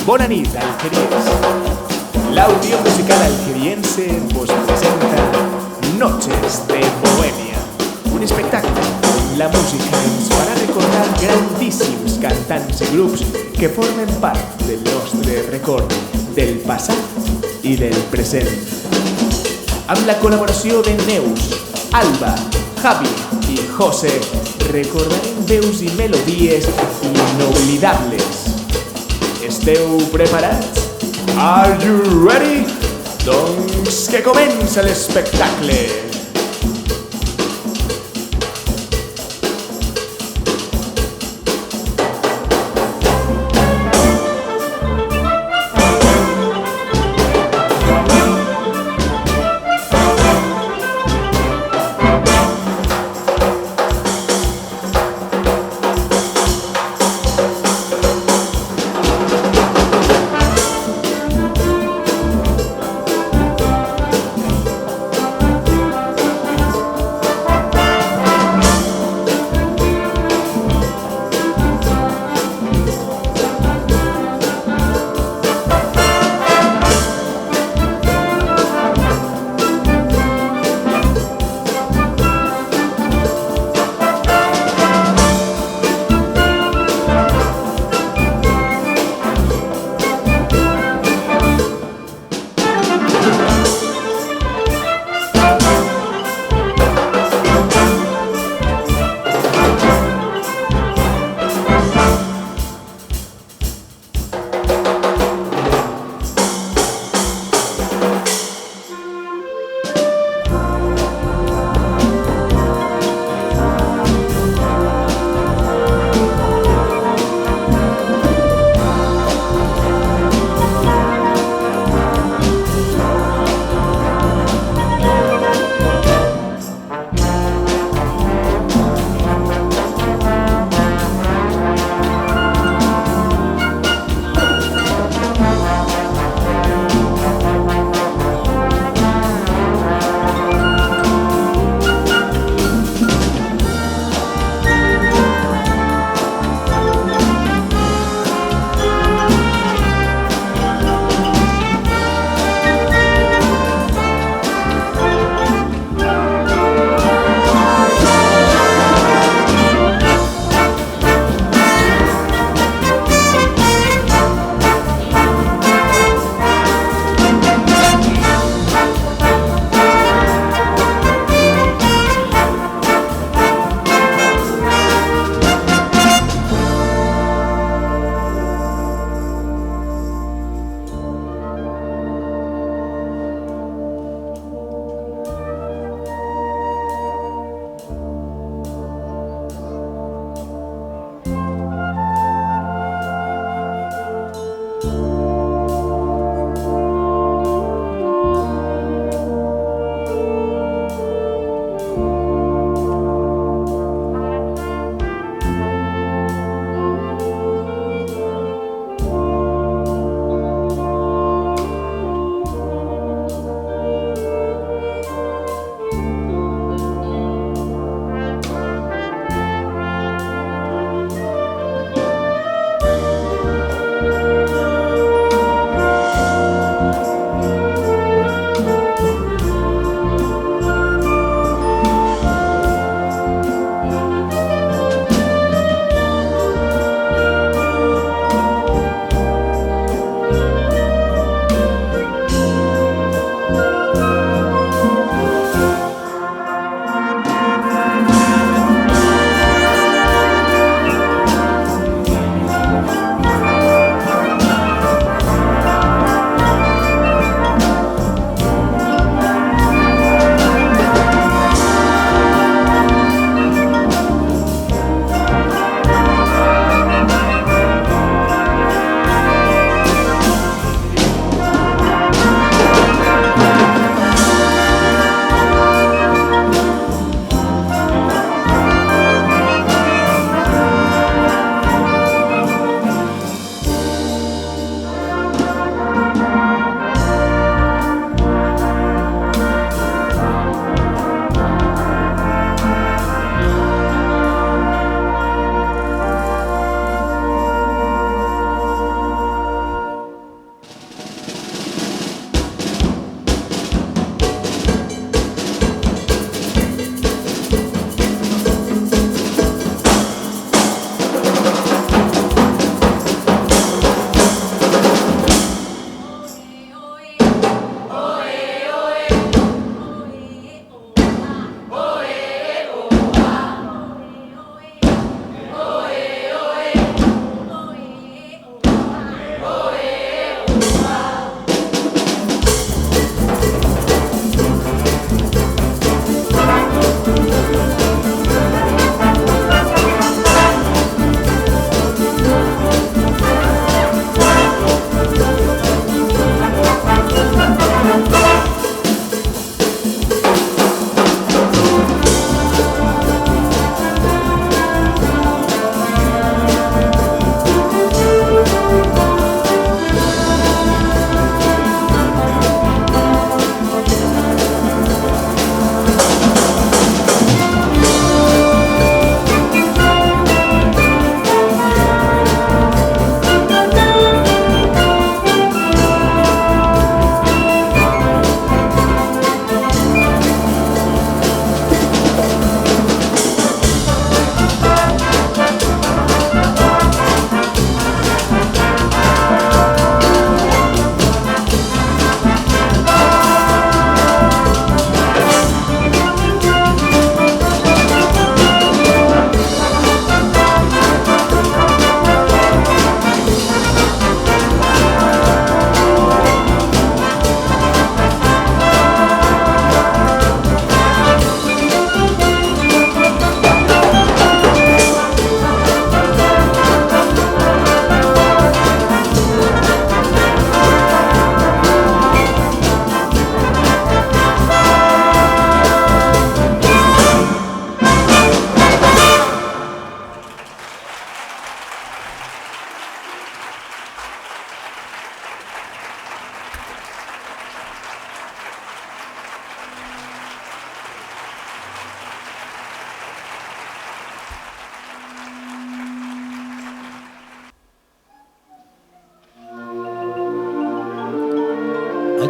Bona nit, algeriens. L'àudio musical algeriense vos presenta Noches de Bohèmia, un espectacle on la música ens farà recordar grandíssims cantants i grups que formen part del nostre record del passat i del present. Amb la col·laboració de Neus, Alba, Javi i José recordarem veus i melodies inoblidables. Esteu preparats? Are you ready? Doncs que comença l'espectacle!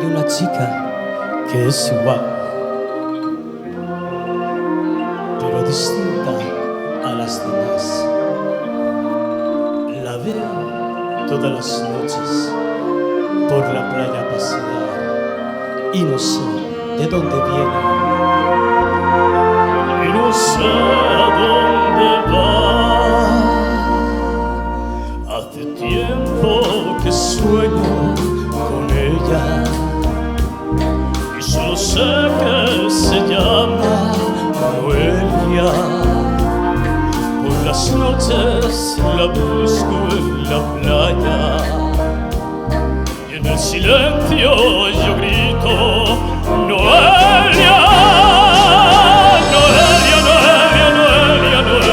Hay una chica que es igual, pero distinta a las demás. La veo todas las noches por la playa pasear y no sé de dónde viene y no sé a dónde va. Hace tiempo que sueño con ella y solo sé que se llama Noelia. Por las noches la busco en la playa y en el silencio yo grito Noelia, Noelia, Noelia, Noelia, Noelia, Noelia,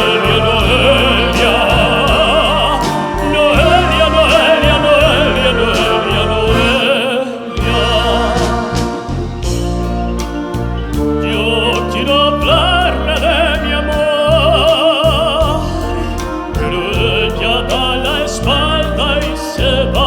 Noelia, Noelia, Noelia, Noelia, Noelia. Yo quiero hablarle de mi amor, pero ella da la espalda y se va.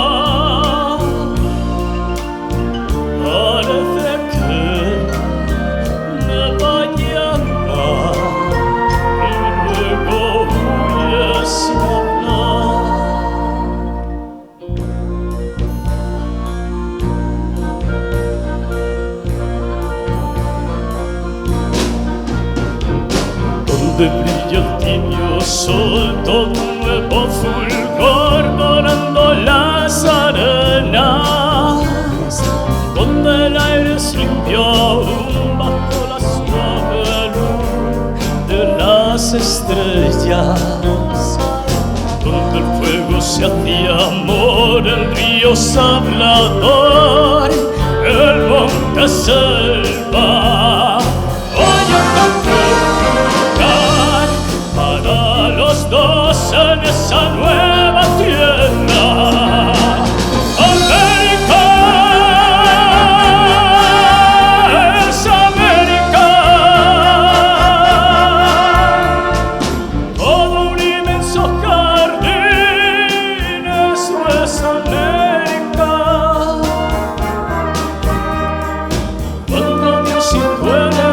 Donde brilla el tibio sol, todo un nuevo fulgor dorando las arenas, donde el aire es limpio aún bajo la suave luz de las estrellas, donde el fuego se hacía amor, el río sablador, el monte selva. Oye, para los dos en esa nueva tierra. América es América, todo un inmenso jardín, eso es América. Cuando Dios puede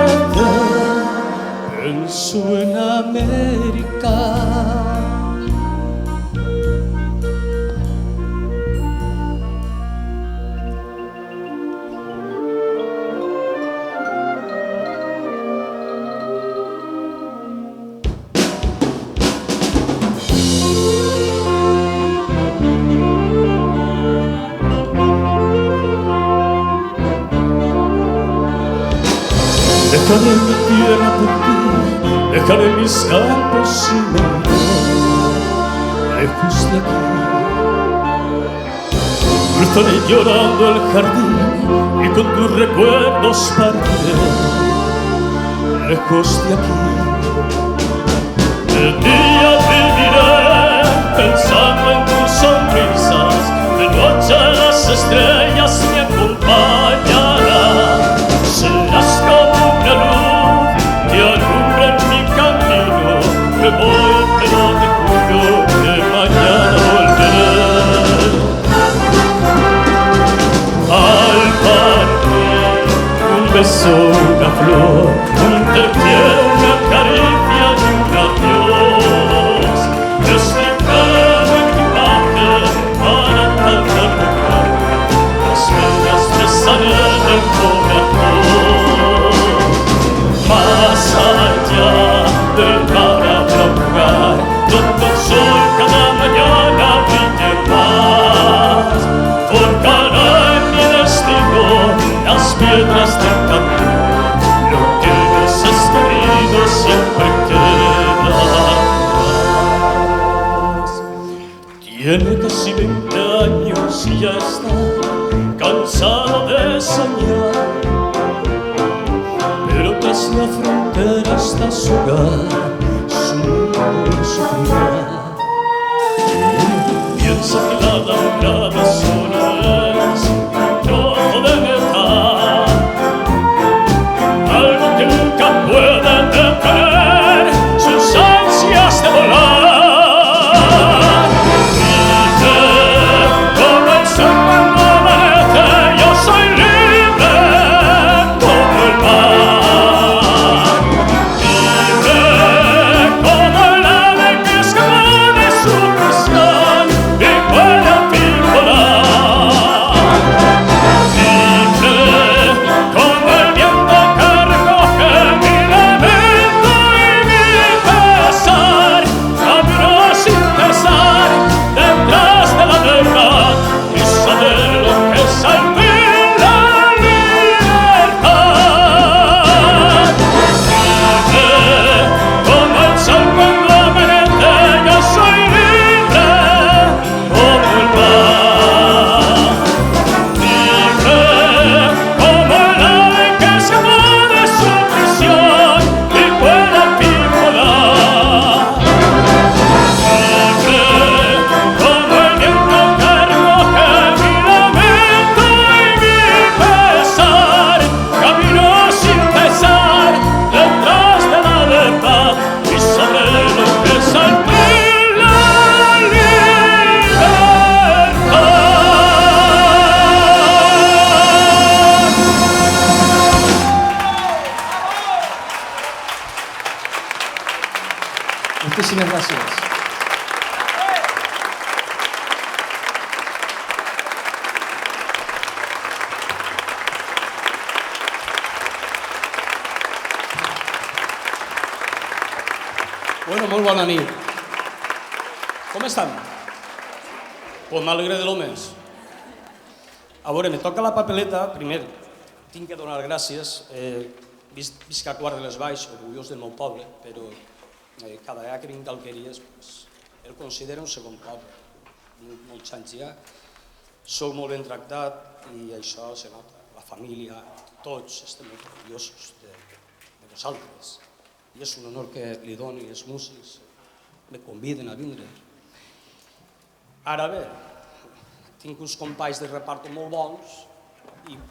pienso en América. Dejaré mi tierra por ti, dejaré mis campos y me iré lejos de aquí. Cruzaré llorando el jardín y con tus recuerdos partiré lejos de aquí. De día viviré pensando en tus sonrisas, de noche las estrellas me acompañarán. Serás como una luz que alumbra en mi camino. Me voy, pero te juro que mañana volveré. Al partir, un beso, una flor, un te quiero, una caricia y un adiós. Explicado en tu imagen para cantar tu canto, las venas besan en el corazón. Más allá del mar habrá un lugar donde el sol cada mañana brille más. Forjará en mi destino las piedras del camino. Lo que nos es querido siempre queda. Tiene casi 20 años y ya está cansada de soñar, pero tras la frontera está su hogar, su mundo y su vida. Piensa que la labrada solo es un trozo de metal, algo que nunca puede detener sus ansias de volar. Dice, como el sol cuando amanece, yo soy libre. Bueno, molt bona nit. Com estan? Pues m'alegre de lo més. A veure, me toca la papeleta. Primer, tinc que donar gràcies. Visc a Quart de les Valls, orgullós del meu poble, però cada vegada que vinc d'Alqueries el considero un segon poble. Molts anys ja. Soc molt ben tractat i això se nota. La família, tots estem molt orgullosos de vosaltres. I és un honor que li doni els músics, me conviden a vindre. Ara bé, tinc uns companys de reparto molt bons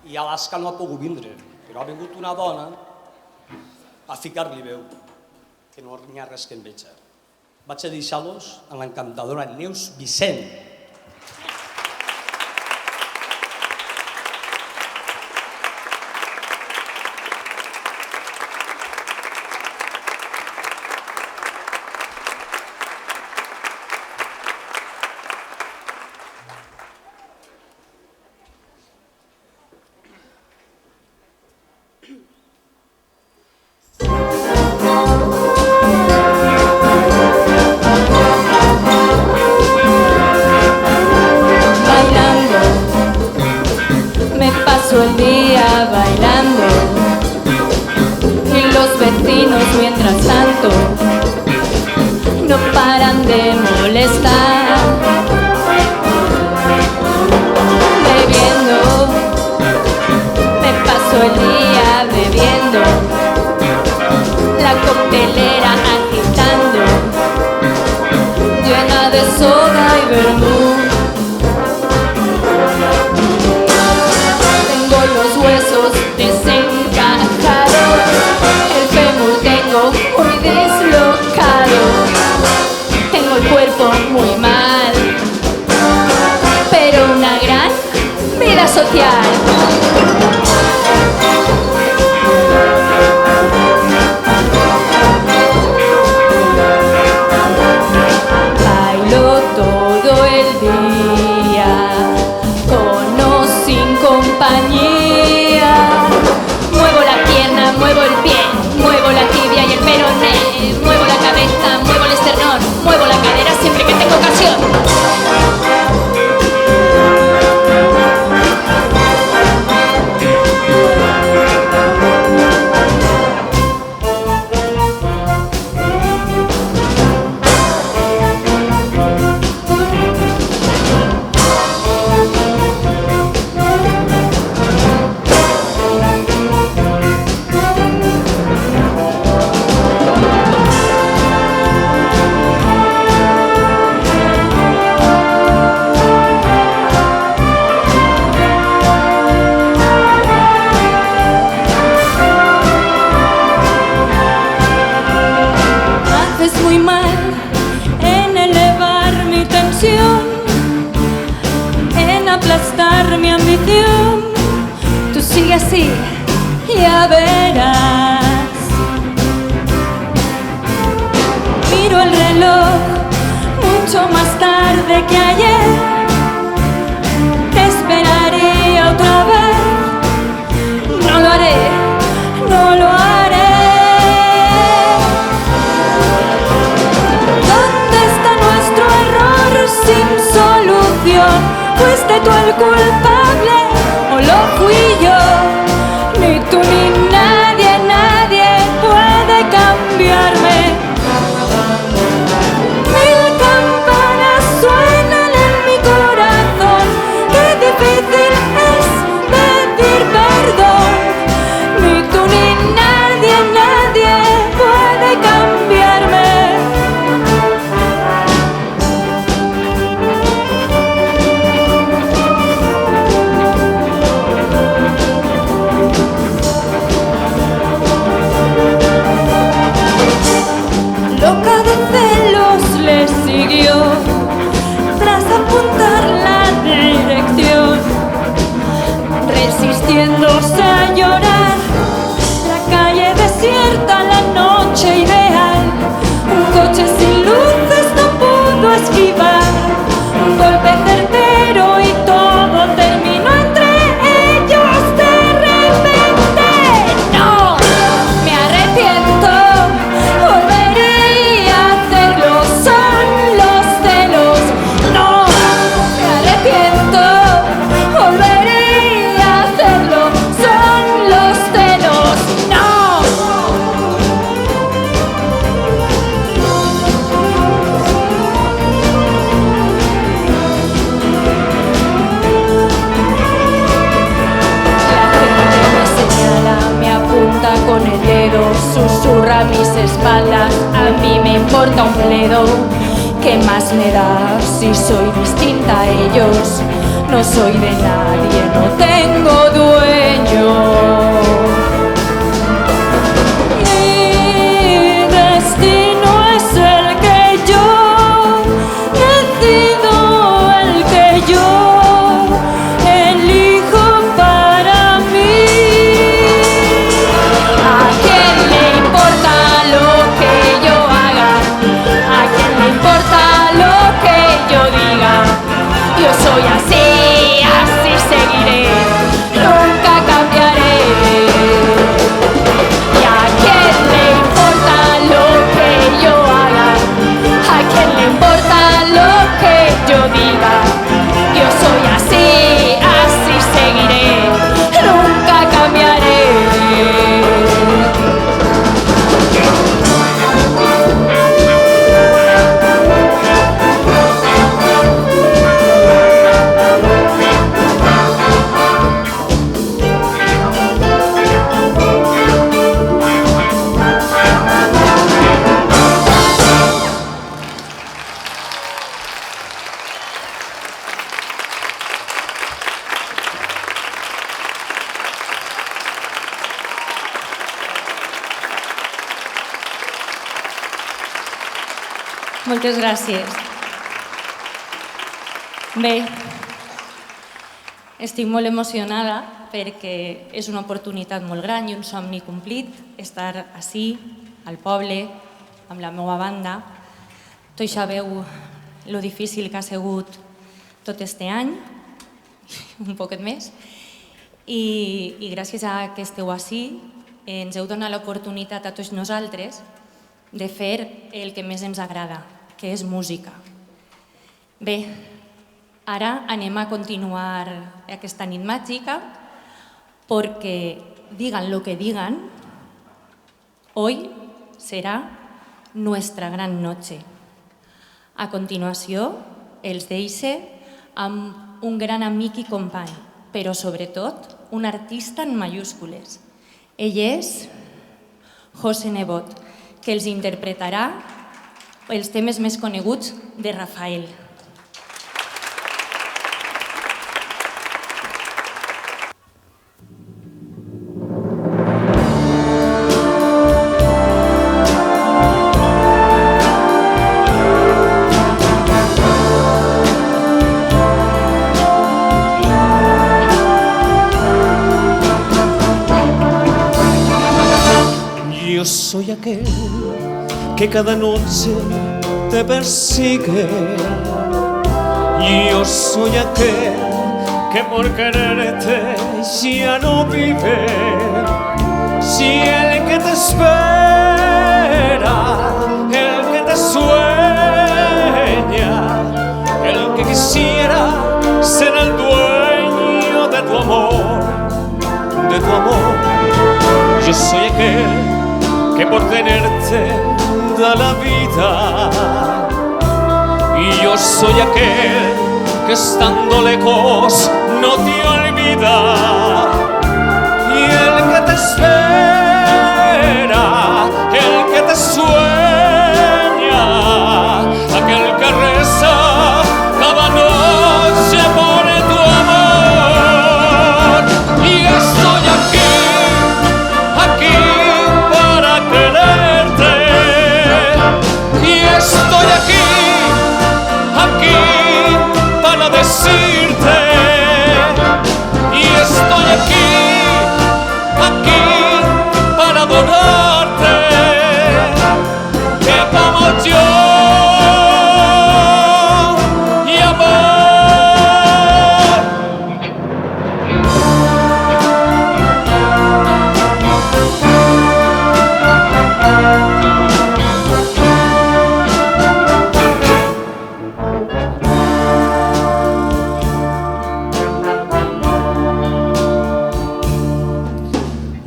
i Alaska no ha pogut vindre, però ha vingut una dona a ficar-li veu, que no hi ha res que enveja. Vaig a deixar-los a l'encantadora Neus Vicent. El día bailando y los vecinos mientras tanto no paran de molestar, bebiendo, me paso el día bebiendo, la coctelera agitando, llena de soda y vermú. Los huesos desencajados, el fémur tengo muy dislocado, tengo el cuerpo muy mal, pero una gran vida social. Bailo todo el día, con o sin compañía. Muevo la pierna, muevo el pie, muevo la tibia y el peroné, muevo la cabeza, muevo el esternón, muevo la cadera siempre que tengo ocasión. En aplastar mi ambición, tú sigue así, ya verás. Miro el reloj mucho más tarde que ayer, te esperaría otra vez, no lo haré, no lo haré. ¿Dónde está nuestro error sin solución? ¿Fuiste tú el culpable o lo fui yo? Ni tú ni nadie, nadie puede cambiarme. Mil campanas suenan en mi corazón, qué difícil es pedir perdón. Ni tú ni nadie, nadie puede cambiarme. Loca de celos le siguió, tras apuntar la dirección, resistiéndose a llorar, la calle desierta, la noche ideal, un coche sin luces no pudo esquivar, un golpe certero y todo terminó entre ellos de repente. No, me arrepiento, volvería a a mis espaldas, a mí me importa un bledo. ¿Qué más me da si soy distinta a ellos? No soy de nadie, no tengo dueño. Mi destino es el que yo decido, el que yo elijo para mí. ¿A quién le importa lo que yo haga? ¿A quién le importa lo que yo diga? Yo soy así, así seguiré, nunca cambiaré. ¿Y a quién le importa lo que yo haga? ¿A quién le importa lo que yo diga? Yo soy así, así seguiré, nunca cambiaré. Moltes gràcies. Bé, estic molt emocionada perquè és una oportunitat molt gran i un somni complit estar ací, al poble, amb la meva banda. Tots sabeu lo difícil que ha sigut tot este any, un poquet més, i gràcies a que esteu ací ens heu donat l'oportunitat a tots nosaltres de fer el que més ens agrada, que és música. Bé, ara anem a continuar aquesta nit màgica perquè, digan lo que digan, hoy será nuestra gran noche. A continuació, els deixe amb un gran amic i company, però sobretot un artista en mayúscules. Ell és José Nebot, que els interpretarà els temes més coneguts de Rafael. Yo soy aquel que cada noche te persigue. Yo soy aquel que por quererte ya no vive. Si el que te espera, el que te sueña, el que quisiera ser el dueño de tu amor, de tu amor. Yo soy aquel que por tenerte da la vida, y yo soy aquel que estando lejos no te olvida, y el que te espera, el que te sueña, aquel que reza cada noche por tu amor. Y estoy aquí, aquí para quererte, y estoy aquí, aquí para decirte, y estoy aquí, aquí para adorarte, que como yo y amor.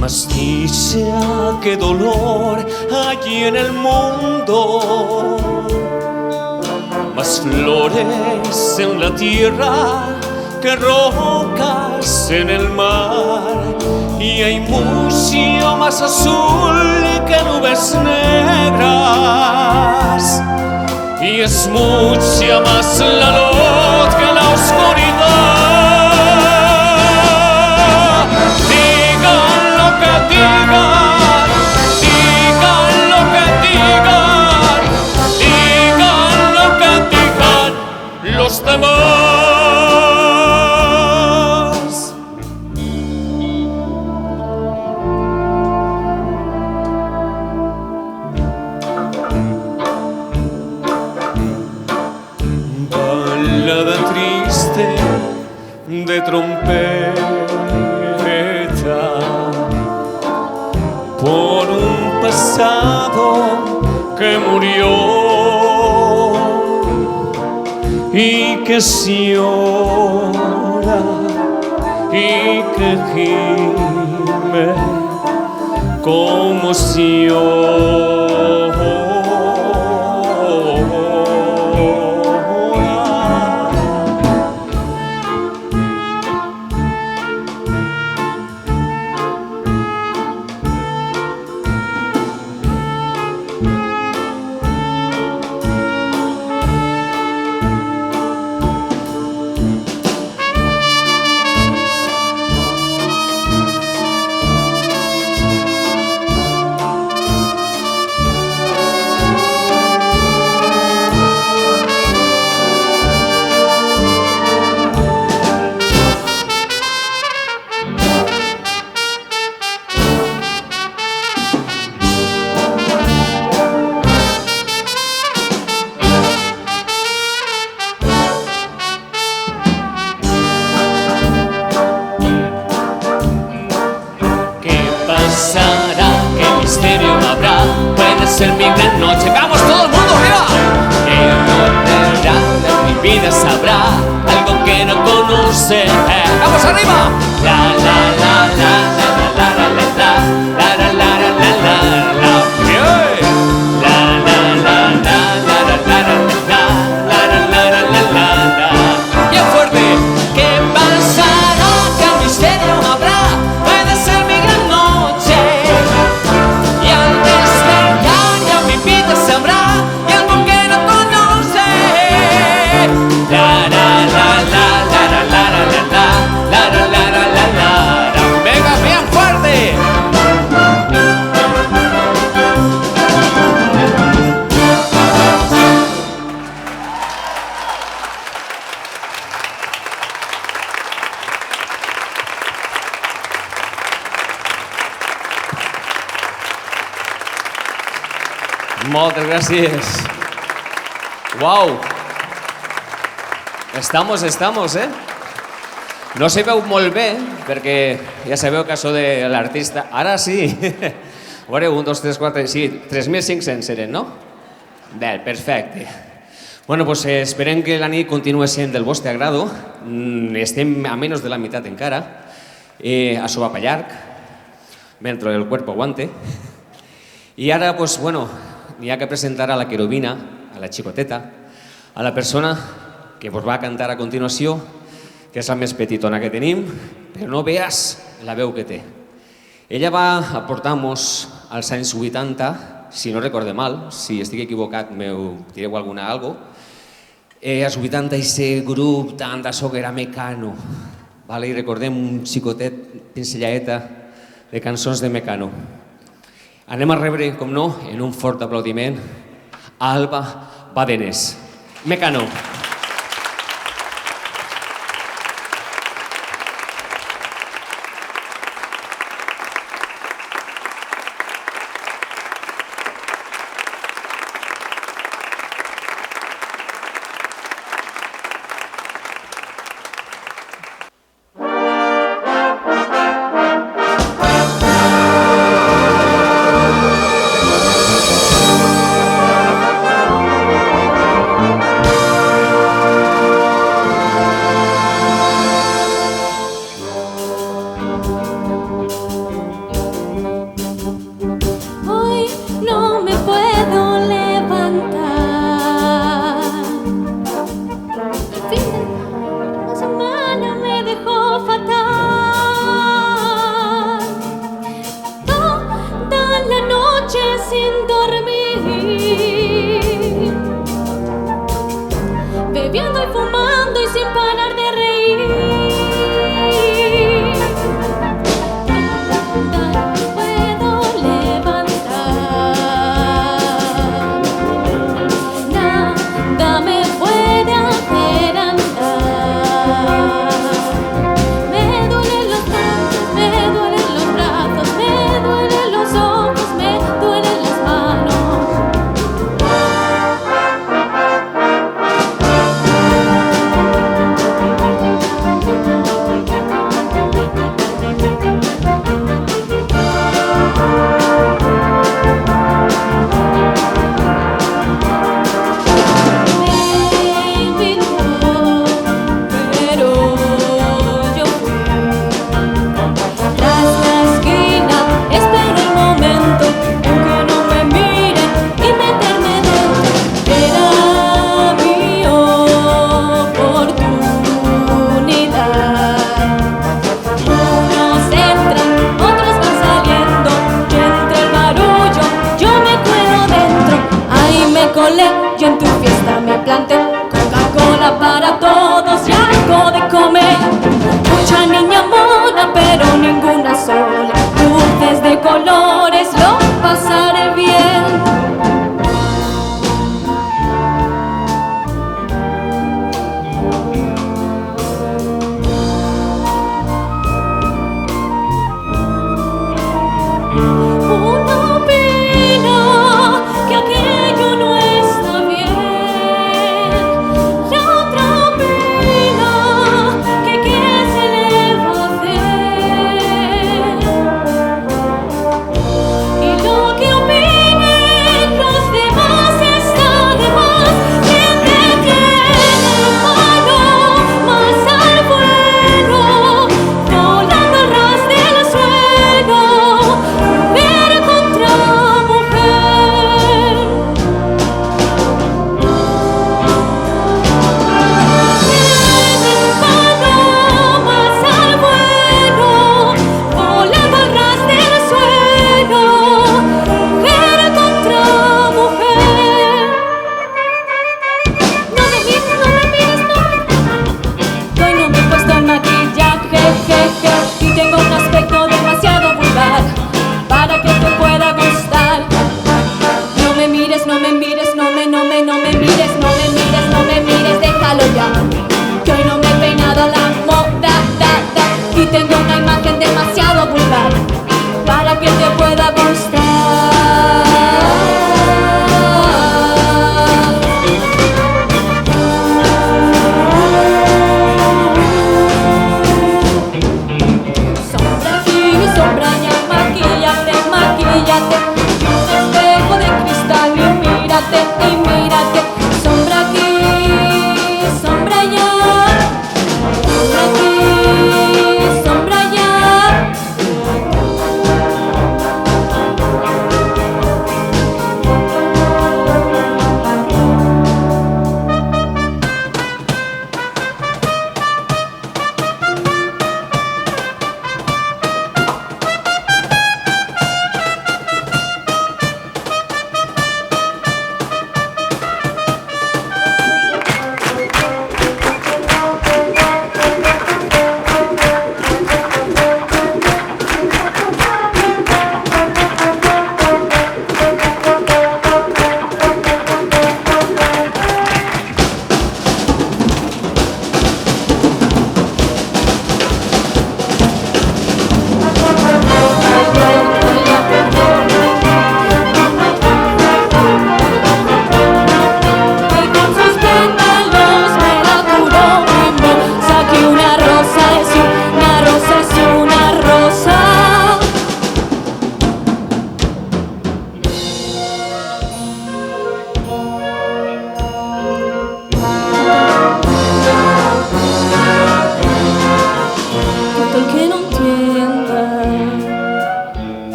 Más dicha que dolor hay en el mundo, más flores en la tierra que rocas en el mar, y hay mucho más azul que nubes negras, y es mucha más la luz que la oscuridad. Digan lo que digan, digan lo que digan, digan lo que digan los demás. Balada triste de trompeta por un pasado que murió y que llora y que gime como si ser mi gran noche. ¡Vamos todo el mundo arriba! Que volverá de mi vida, sabrá algo que no conoce. ¡Vamos arriba! La la la la la la la la la la la la la la la la. La la la la la la la la la la la. Bien fuerte. ¿Qué pasará? ¿Qué misterio habrá? Puede ser mi gran noche. Y al despertar ya mi vida sabrá y algo que no conoce. La la la la la la la la la la la la la la. Venga, bien fuerte. Moltes gràcies. Uau! Estamos, No se veu molt bé, perquè ja sabeu que això de l'artista... Ara sí! A veure, 1, 2, 3, 4... Sí, 3.500 eren, no? Bé, perfecte. Bueno, pues esperem que la nit continuï sent del vostre agrado. Estem a menys de la meitat encara. Això va per llarg, mentre el cuerpo aguante. I ara, pues, bueno, n'hi ha que presentar a la querubina, a la xicoteta, a la persona que vos va a cantar a continuació, que és la més petitona que tenim, però no veas la veu que té. Ella va aportar-nos als anys 80, si no recorde mal, si estic equivocat m'ho direu alguna algo, als 80 aquest grup tant d'això que era Mecano, i recordem un xicotet pincellaeta de cançons de Mecano. Anem a rebre, com no, en un fort aplaudiment, a Alba Badenes. Mecano. comida para todos y algo de comer. Mucha niña mona, pero ninguna sola. Dulces de colores, lo pasaré bien.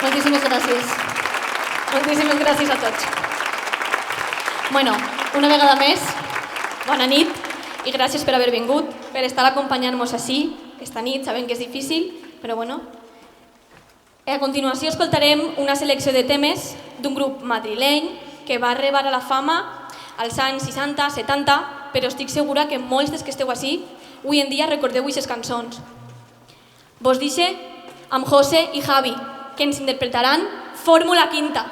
Moltíssimes gràcies. Moltíssimes gràcies a tots. Bueno, una vegada més, bona nit i gràcies per haver vingut, per estar acompanyant-nos així esta nit. Sabem que és difícil, però bueno. A continuació escoltarem una selecció de temes d'un grup madrileny que va arribar a la fama als anys 60-70, però estic segura que molts dels que esteu així avui en dia recordeu aquestes cançons. Vos deixe amb José i Javi, que ens interpretaran Fórmula Quinta.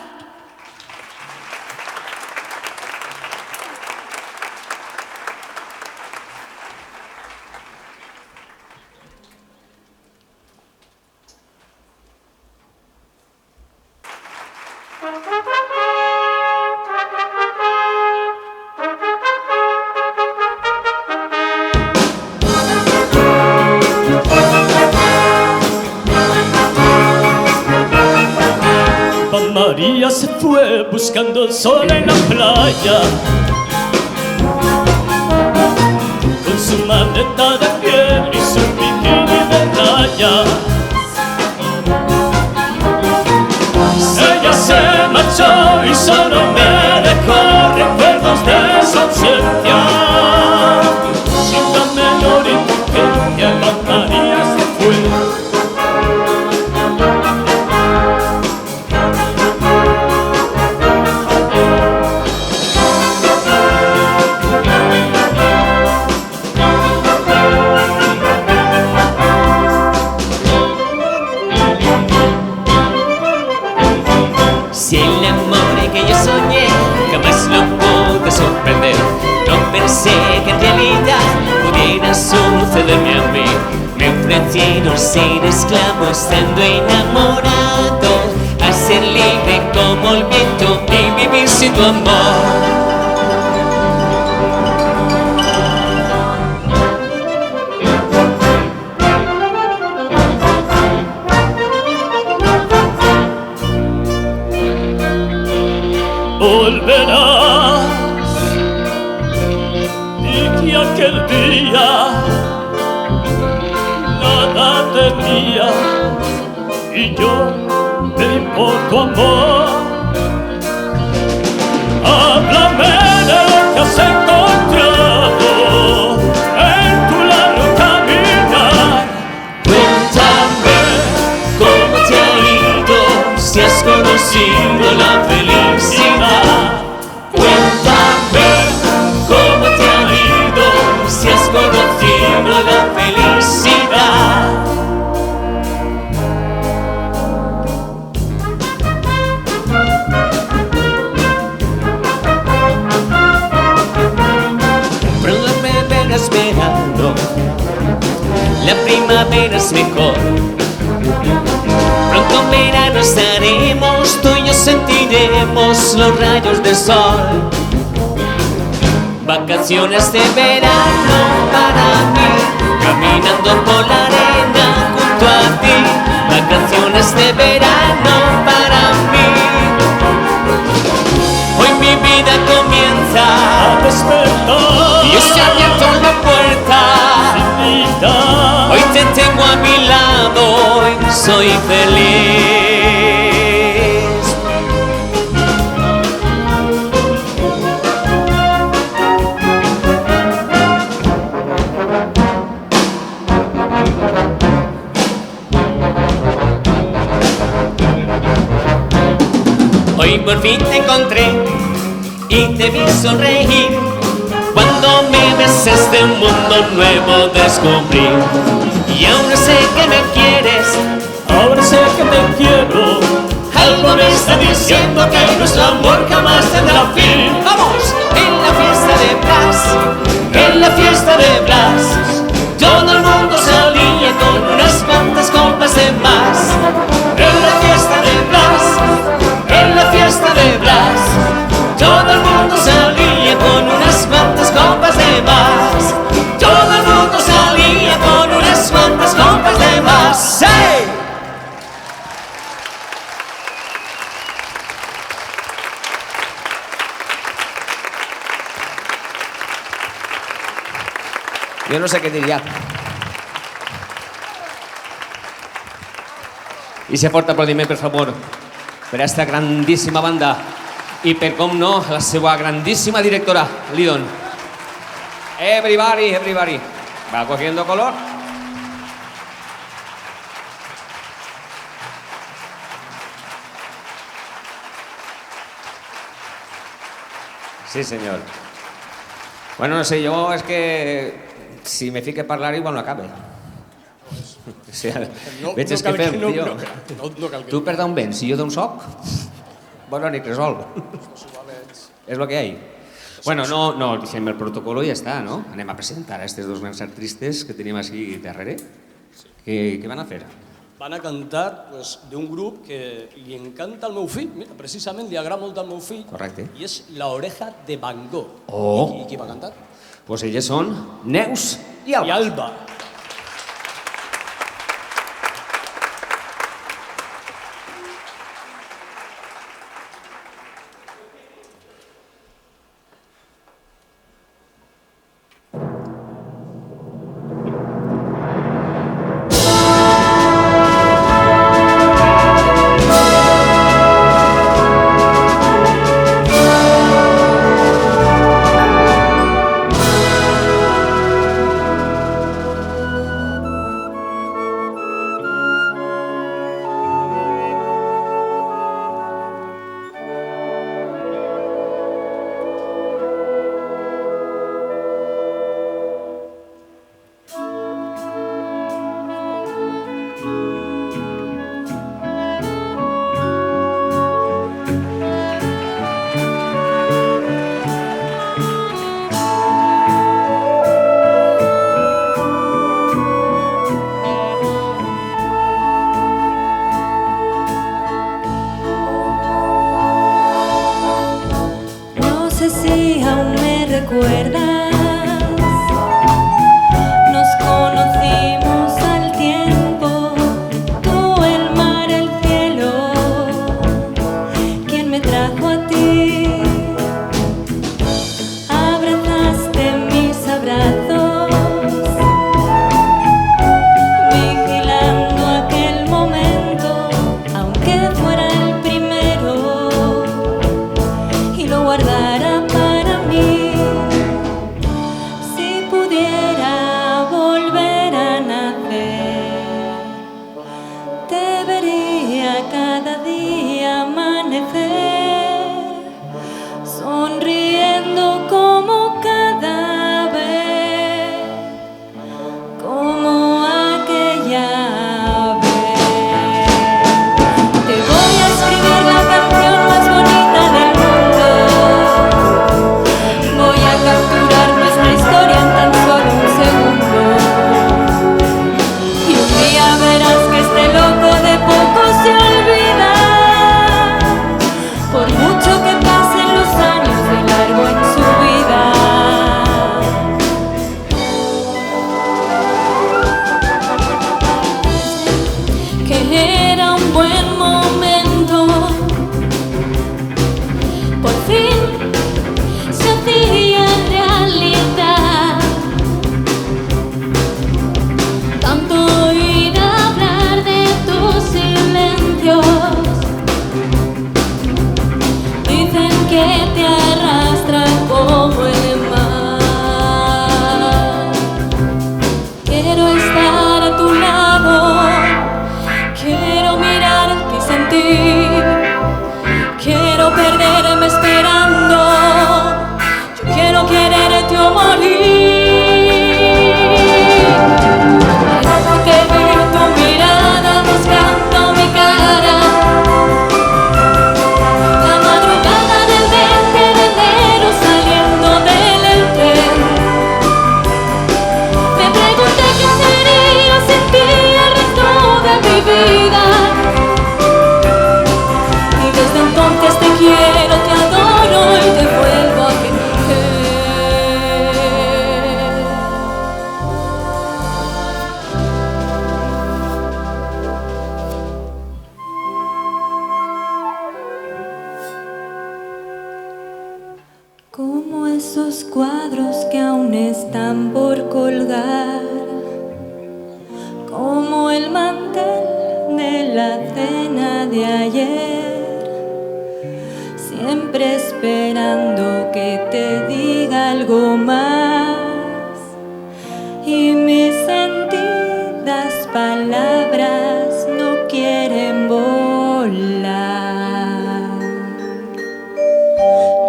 María se fue buscando el sol en la playa, con su maleta de piel y su bikini de raya. Ella se marchó y solo me dejó recuerdos de su ausencia. Sin la menor importancia, la María se fue. Si el amor que yo soñé jamás lo pude sorprender, no pensé que en realidad pudiera sucederme a mí. Me ofrecieron ser esclavo estando enamorado, a ser libre como el viento y vivir sin tu amor. Volverás, y que aquel día nada tenía y yo te por tu amor. Háblame de lo que has encontrado en tu largo caminar. Cuéntame cómo te ha ido, si has conocido la felicidad. Cuéntame cómo te ha ido, si has conocido la felicidad. Pronto me verás verano, la primavera es mejor. Pronto en verano estaremos, tú y yo sentiremos los rayos del sol. Vacaciones de verano para mí, caminando por la arena junto a ti. Vacaciones de verano para mí. Hoy mi vida comienza A despertar, y yo se abierto la puerta. Hoy te tengo a mi lado y soy feliz. Hoy por fin te encontré y te vi sonreír. Cuando me beses de un mundo nuevo descubrí. Y ahora sé que me quieres, ahora sé que te quiero. algo me está diciendo que nuestro amor jamás tendrá fin. ¡Vamos! En la fiesta de Blas, en la fiesta de Blas, todo el mundo salía con unas cuantas copas de más. En la fiesta de Blas, en la fiesta de Blas, todo el mundo salía con unas cuantas copas de más. Todo el mundo salía con unas cuantas copas de más. ¡Sí! Jo no sé què dir ja. I se fort aplaudiment, per favor, per a esta grandíssima banda i per com no, la seva grandíssima directora, Lidon. Everybody, everybody. Va cogiendo color. Sí, señor. Bueno, no sé, yo es que si me fique a parlar igual no acabe. O sigui, No, veig no que cal que, fem, no, tio. no cal que. Tu per d'on vens? Si jo d'on soc? Bueno, ni resol. És el que hi ha. Bueno, no, deixem el protocolo i ja està, no? Anem a presentar a aquests dos grans artistes que tenim aquí darrere. Què van a fer? Van a cantar pues, d'un grup que li encanta al meu fill, mira, precisament li agrada molt al meu fill. Correcte. I és La Oreja de Van Gogh. Oh. I qui va cantar? Pues elles són Neus i Alba. I Alba.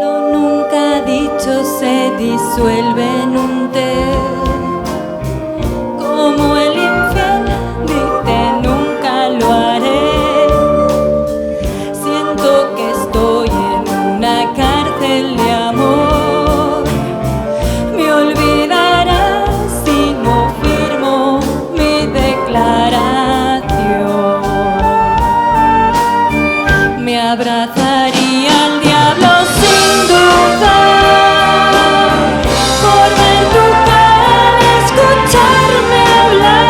Lo nunca dicho se disuelve en un té. abrazaría al diablo sin dudar por ver tu cara y escucharme hablar.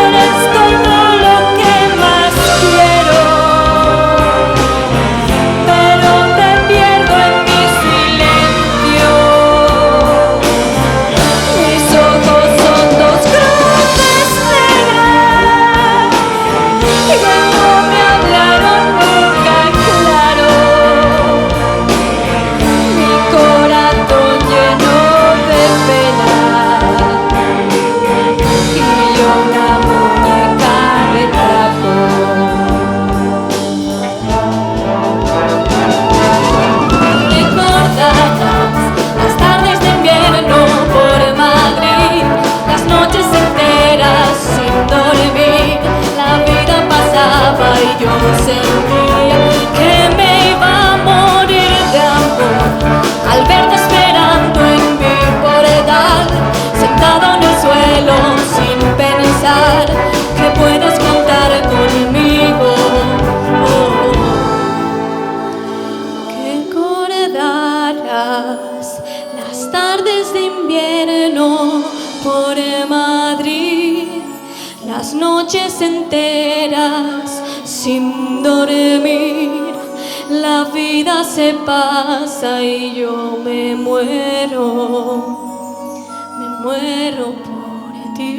Eres todo lo que más quiero, pero te pierdo en mi silencio. Mis ojos son dos cruces negras que no me hablaron nunca claro. Mi corazón lleno de pena y yo una muñeca de trapo. Recordarás las tardes de invierno por Madrid, las noches enteras sin dormir. La vida pasaba y yo sentía que me iba a morir de amor al verte esperando en mi portal, sentado en el suelo sin pensar que puedes contar conmigo. Que recordarás las tardes de invierno por Madrid, las noches enteras sin dormir. La vida se pasa y yo me muero por ti.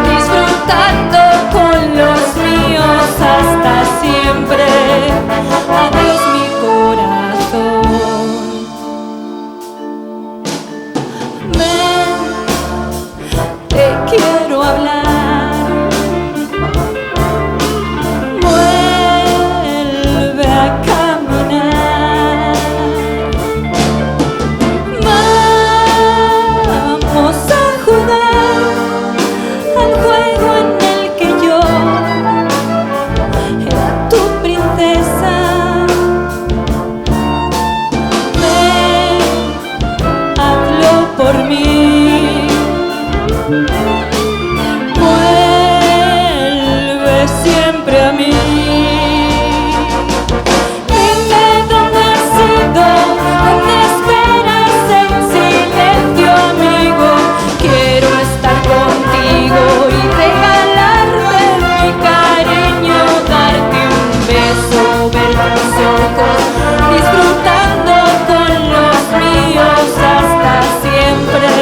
Disfrutando con los míos hasta siempre. Adiós mi corazón. Ven, te quiero hablar. Vuelve a caminar. Vamos a jugar al juego en el que yo era tu princesa. Ven, hazlo por mí. Vuelve siempre a mí. Dime dónde has ido, dónde esperas en silencio, amigo. Quiero estar contigo y regalarte mi cariño, darte un beso, ver tus ojos, disfrutando con los míos hasta siempre.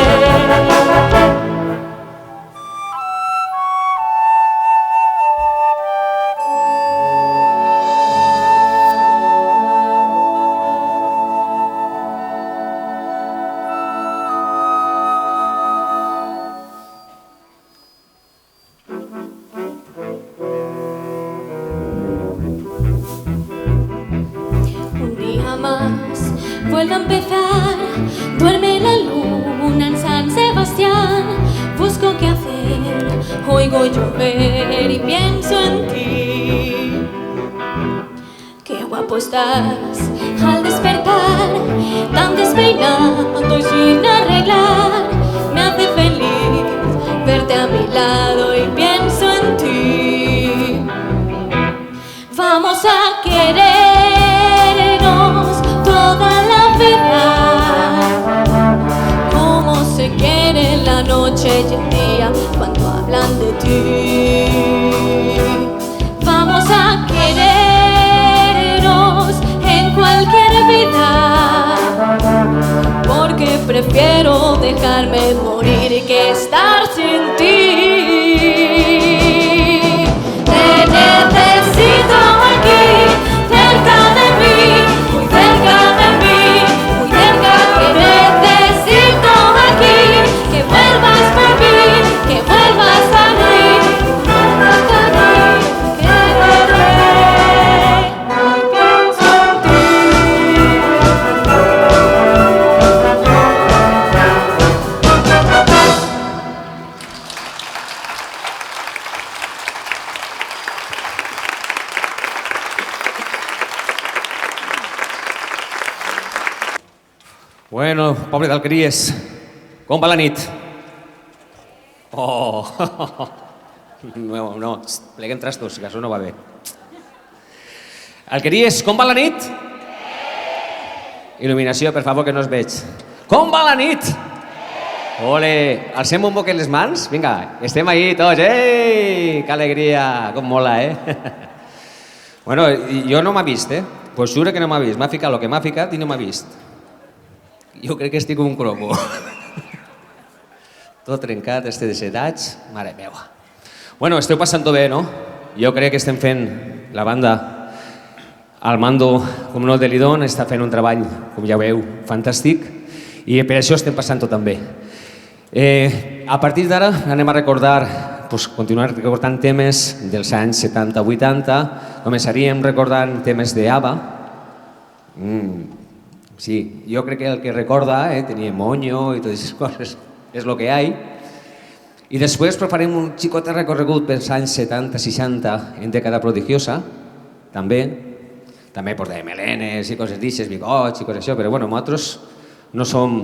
Un día más vuelve a empezar, duerme la luna en San Sebastián. Busco qué hacer, oigo llover y pienso en ti. Qué guapo estás al despertar, tan despeinado y sin arreglar. prefiero dejarme morir que estar sin ti. Te necesito aquí, cerca de mí, muy cerca de mí, muy cerca. Te necesito aquí, que vuelvas por mí, que vuelvas a mí, que vuelvas a mí, que pienso en ti. Bueno, poble d'Alqueries, com va la nit? Oh, no, pleguem trastos, que això no va bé. Alqueries, com va la nit? Il·luminació, per favor, que no es veig. Com va la nit? Ole, alcem un poquet les mans? Vinga, estem ahí tots, ei! Que alegria, com mola, Bueno, jo no m'ha vist, Pues juro que no m'ha vist. M'ha ficat el que m'ha ficat i no m'ha vist. Jo crec que estic un cromo. Tot trencat, desedats, mare meva. Bueno, esteu passant-ho bé, no? Jo crec que estem fent la banda al mando, com no, de Lidon, està fent un treball, com ja veieu, fantàstic, i per això estem passant-ho tan bé. A partir d'ara anem a recordar, continuar recordant temes dels anys 70-80, començaríem recordant temes d'ABBA. Sí, jo crec que el que recorda, tenia Moño i totes aquestes coses, és el que hi ha. I després farem un xicot recorregut pels anys 70-60 en dècada prodigiosa, també portem melenes i coses d'aixes, bigots i coses això, però bueno, nosaltres no som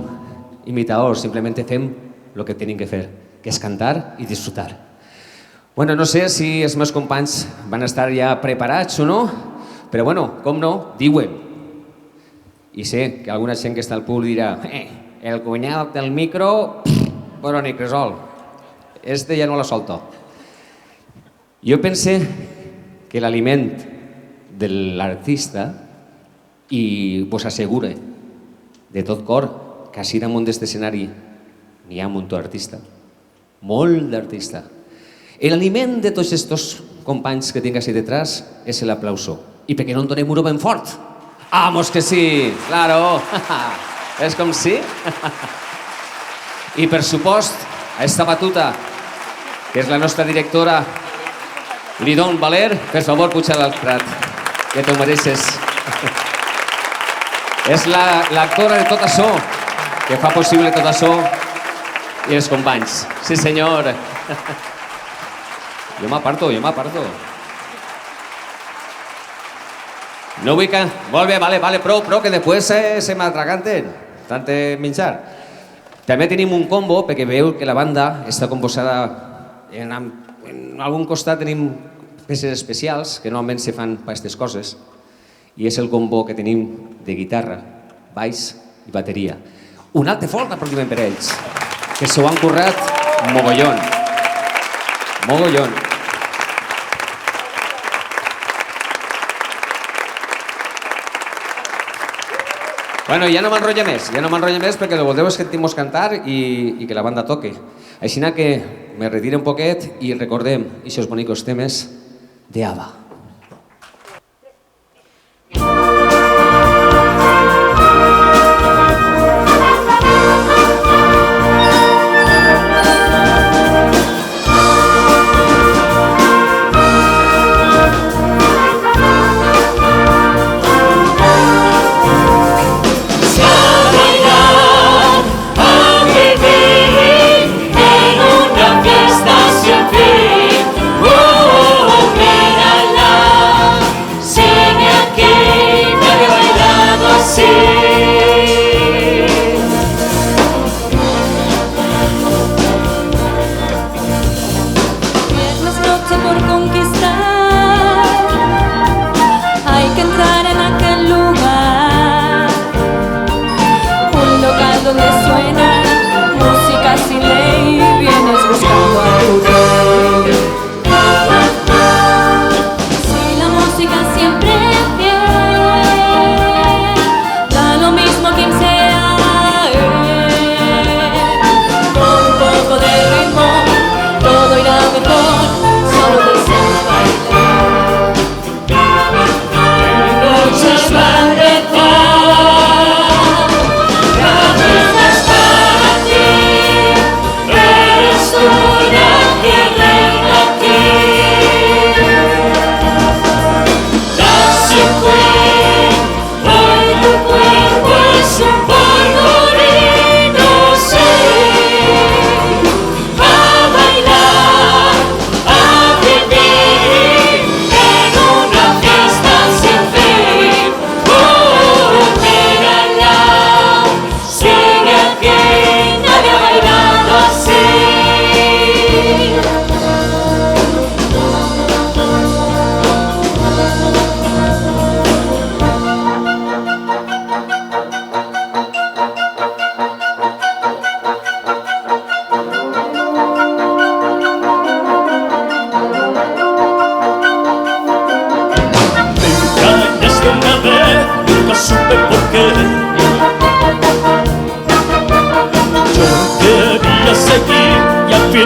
imitadors, simplement fem el que tenim que fer, que és cantar i disfrutar. Bueno, no sé si els meus companys van estar ja preparats o no, però bueno, com no, diuen. I sé que alguna gent que està al públic dirà el cunyat del micro, bueno, ni cresol, este ja no la solto. Jo pense que l'aliment de l'artista i vos assegure de tot cor que així damunt d'aquest escenari n'hi ha un munt d'artista, molt d'artista. L'aliment de tots aquests companys que tinc així detrás és l'aplauso. I perquè no en donem uno ben fort? ¡Vamos que sí! ¡Claro! És com sí? I per supost, a esta batuta, que és la nostra directora, Lidon Valer, per favor, puja-la al prat, que t'ho mereixes. És l'actora de tot això, que fa possible tot això, i els companys. Sí, senyor. Jo m'aparto. No vull que... Molt bé, vale, prou, que després se m'atraganten. Tant menjar. També tenim un combo, perquè veieu que la banda està composada... En algun costat tenim peces especials que normalment se fan per aquestes coses. I és el combo que tenim de guitarra, baix i bateria. Un altre fort aplaudiment per ells, que s'ho han currat mogollon. Bueno, ja no m'enrotlla més perquè el voleu sentir-nos cantar i que la banda toque. Així que me retire un poquet i recordem aquests bonics temes d'ABBA. Da lo mismo quien sea él.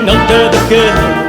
final te dejé.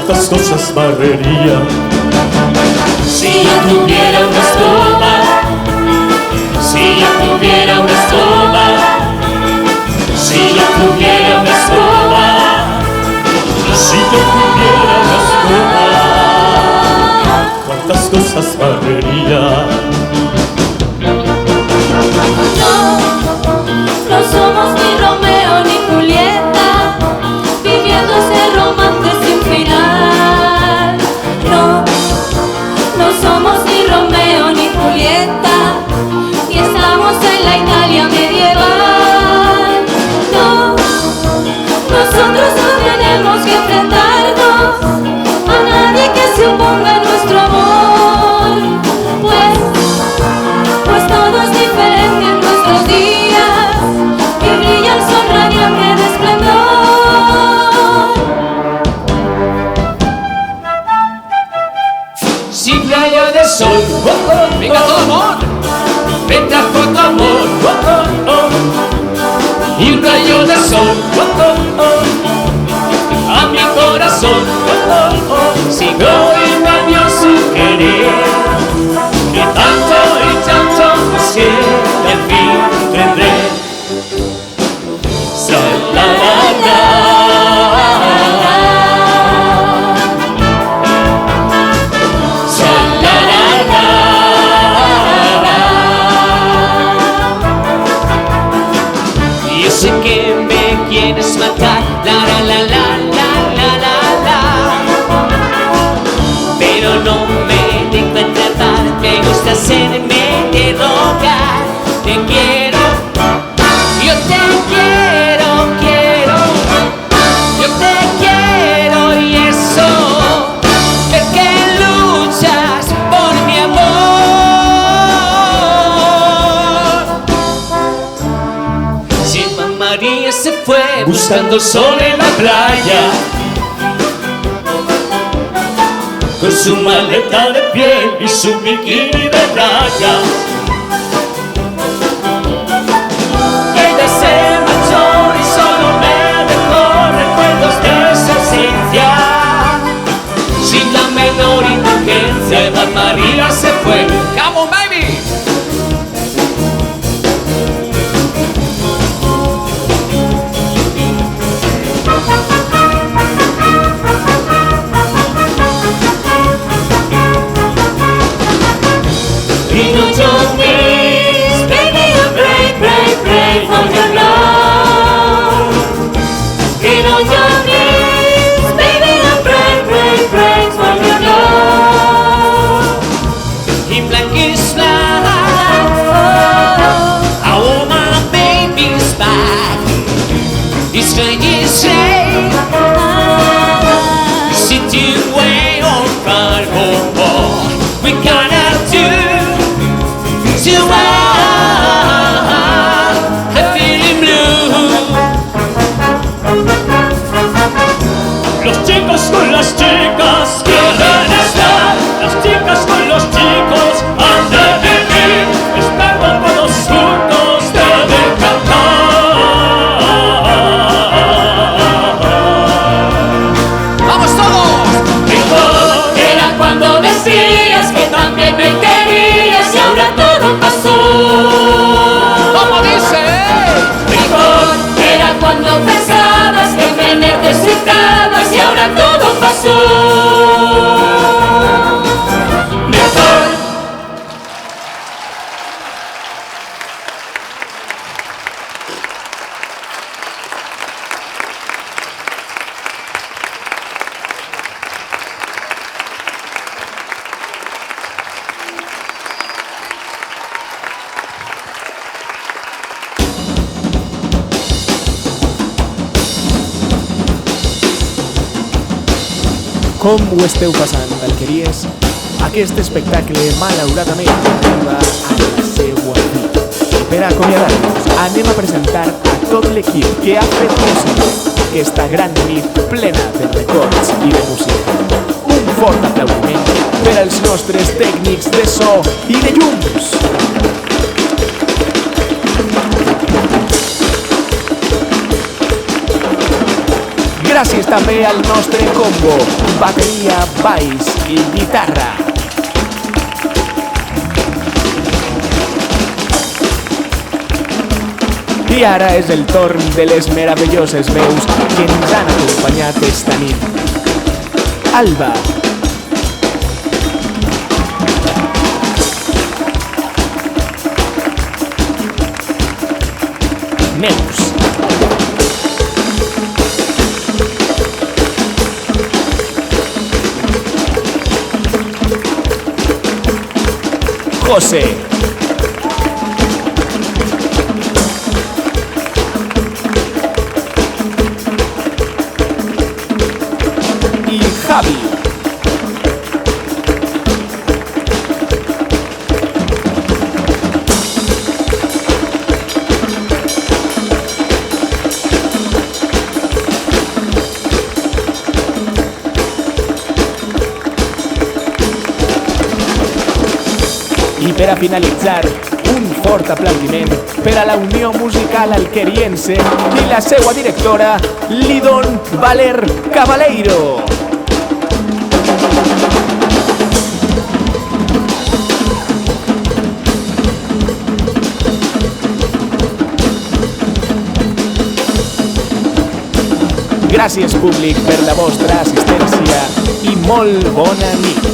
cuántas cosas barrería. Si yo tuviera una escoba, si yo tuviera una escoba, si yo tuviera una escoba, Si yo tuviera una escoba, cuántas cosas barrería. No somos ni Romeo ni Julieta, viviendo ese romance sin final. No somos ni Romeo ni Julieta, ni estamos en la Italia medieval. No, nosotros no tenemos que enfrentarnos a nadie que se oponga a nuestro amor, pues todo es diferente en nuestros días y brilla el sol radiante de esplendor. sin rayo de sol, venga todo amor, vendrá por tu amor, y un rayo de sol a mi corazón, sigo invadió su querer, que tanto y tanto busqué, y al fin tendré. Sa-la-la-la. Yo sé que me quieres matar, la la la la la la la la, pero no me dejo atrapar, me gusta hacerme de rogar. Te quiero, yo te quiero, yo te quiero y eso, es que luchas por mi amor. Si Mamá María se fue buscando el sol en la playa, con su maleta de piel y su bikini de rayas, ella se marchó y solo me dejó recuerdos de su ausencia. Sin la menor indulgencia, Eva María se fue. Come on, baby. In your knees, baby, I pray, pray, pray for your love. In your knees, baby, I pray, pray, pray for your love. In black is black, I want my baby's back. It's strange, it's strange, sitting way on front home. We gotta do to I'm feeling blue. Los chicos con las chicas quieren estar, las chicas con los chicos han de vivir, estando todos juntos deben cantar. ¡Vamos todos! Mejor era cuando decías que también me querías y ahora todo pasó. ¿Cómo dice? Mejor era cuando pensabas que me necesitabas y ahora todo pasó. Mejor. Com ho esteu passant, Alqueries? Aquest espectacle malauradament arriba a la seua fi. Per acomiadar-nos, anem a presentar a tot l'equip que ha fet possible aquesta gran nit plena de records i de música. Un fort aplaudiment per als nostres tècnics de so i de llums. Gràcies també al nostre combo, bateria, baix i guitarra. I ara és el torn de les meravelloses veus que ens han acompanyat esta nit. Alba. Neus. José. Y Javi. I per a finalitzar, un fort aplaudiment per a la Unió Musical Alqueriense i la seva directora, Lidon Valer Cabaleiro. Gràcies, públic, per la vostra assistència i molt bona nit.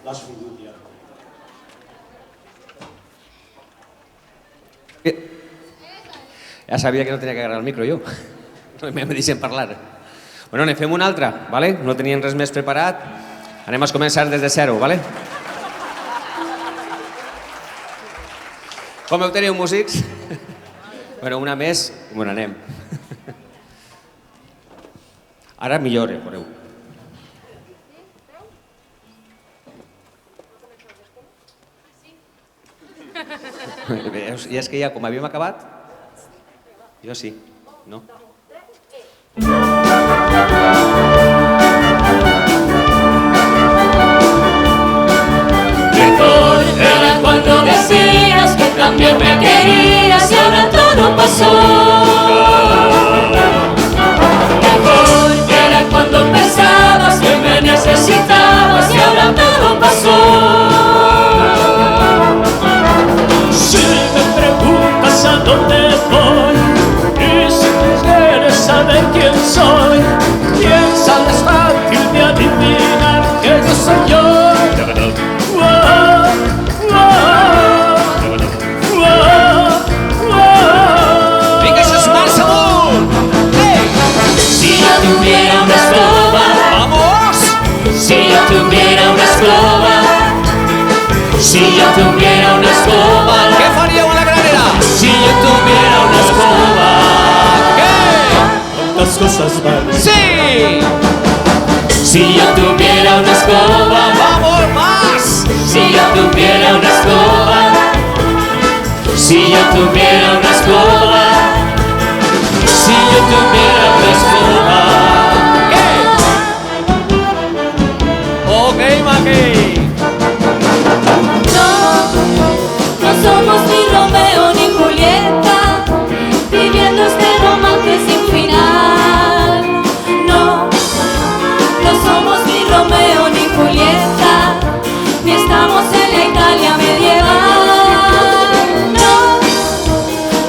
L'has fotut ja. Ja sabia que no tenia que agarrar el micro jo. No me deixen parlar. Bueno, ne fem una altra, ¿vale? No tenien res més preparat. Anem a començar des de zero, ¿vale? Com ho teniu, músics? Bueno, una més, bueno, anem. Ara millora, veureu. I és que ja, com havíem acabat, jo sí, no? Mejor era cuando decías que también me querías y ahora todo pasó. Mejor era yo tuviera una escoba, si yo tuviera una escoba, Què faríeu a la granera? si yo tuviera una escoba, Las cosas van. Sí! si yo tuviera una escoba, Vamos, más! si yo tuviera una escoba, si yo tuviera una escoba, si yo tuviera una escoba. Ok, Maki. No, no somos ni Romeo ni Julieta, viviendo este romance sin final. No, no somos ni Romeo ni Julieta, ni estamos en la Italia medieval. No,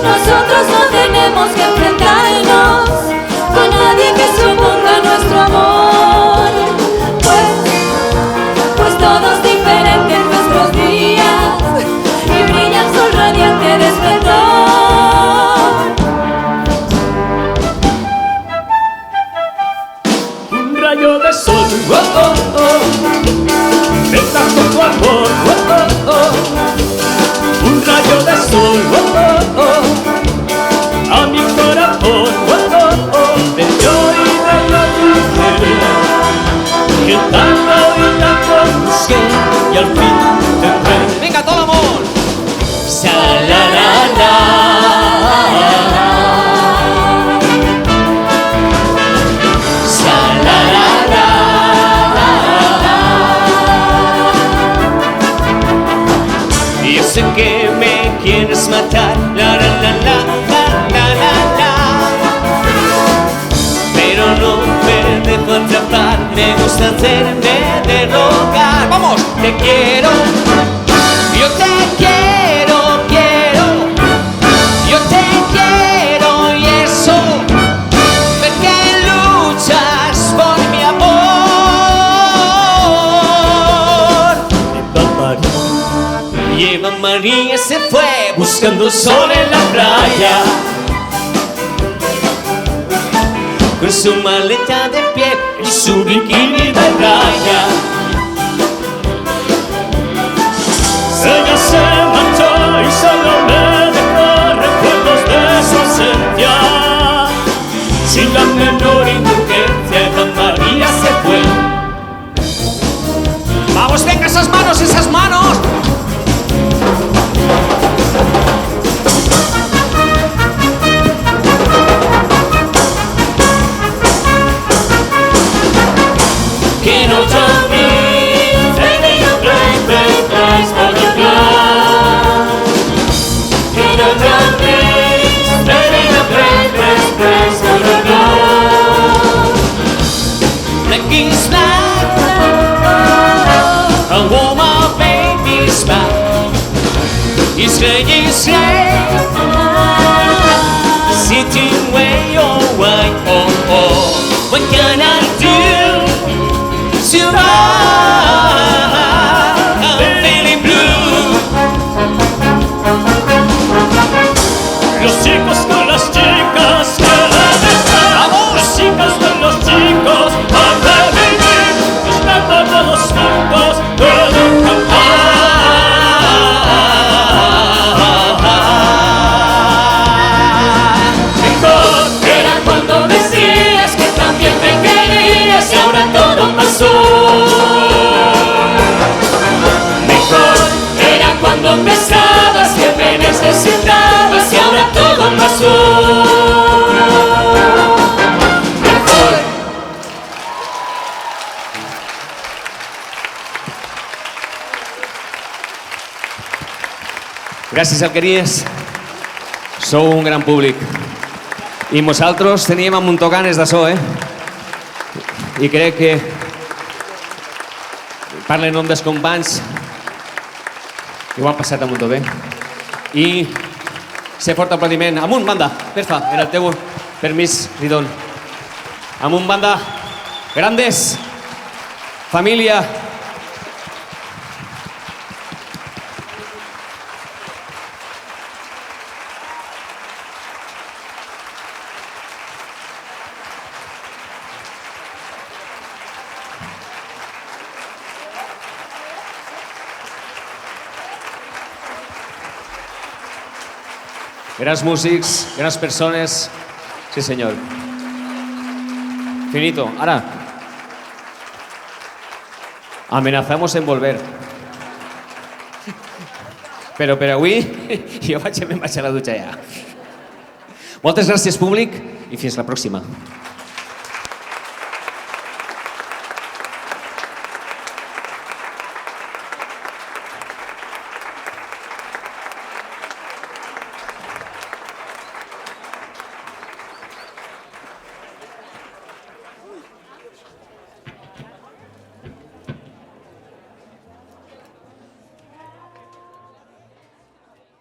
nosotros no tenemos que enfrentarnos con nadie que se oponga a nuestro amor, pues todos diferentes nuestros días y brilla el sol radiante de esplendor. Un rayo de sol, oh, oh, oh, entra con tu amor, oh, oh, oh. Un rayo de sol, oh, oh, oh, a mi corazón, oh, oh, oh, de yo y de la mujer que tanto y tanto busqué y al fin tendré. Vinga, tot l'amor! Sa-la-la-la. Sa-la-la-la. Yo sé que me quieres matar, la la la la la la la la. Pero no me dejo atrapar, me gusta hacerme de rogar. Vamos! Te quiero, yo te quiero, quiero, yo te quiero y eso, porque luchas por mi amor. Y Eva María se fue buscando sol en la playa, con su maleta de piel y su bikini de raya. Ella se marchó y solo me dejó recuerdos de su ausencia. Sin la menor indulgencia, Eva María se fue. Vamos, venga, esas manos, esas manos! Que no también tenía play for the club. Que no también tenía play for the club. Black is black, a woman baby's back. Israel, sitting way oh why oh oh. What can I do? I'm feeling blue. Los chicos con las chicas quieren estar. Las chicas con los chicos van a vivir. Estando todos juntos pueden Mejor era cuando decías que también me querías y ahora todo pasó. Mejor era cuando pensabas que me necesitabas y ahora todo pasó. Mejor. Gràcies, Alqueries. Sou un gran públic. I nosaltres teníem un muntó ganes d'això, I crec que parlo en nom dels companys i ho han passat a muntó bé. I ser fort aplaudiment. Amunt, banda, perfa, en el teu permís, Ridon. Amunt, banda, grandes, família. grans músics, grans persones. Sí, senyor. Finito. Ara, amenazamos en volver. Però per avui jo me'n vaig a la dutxa ja. Moltes gràcies, públic, i fins la pròxima.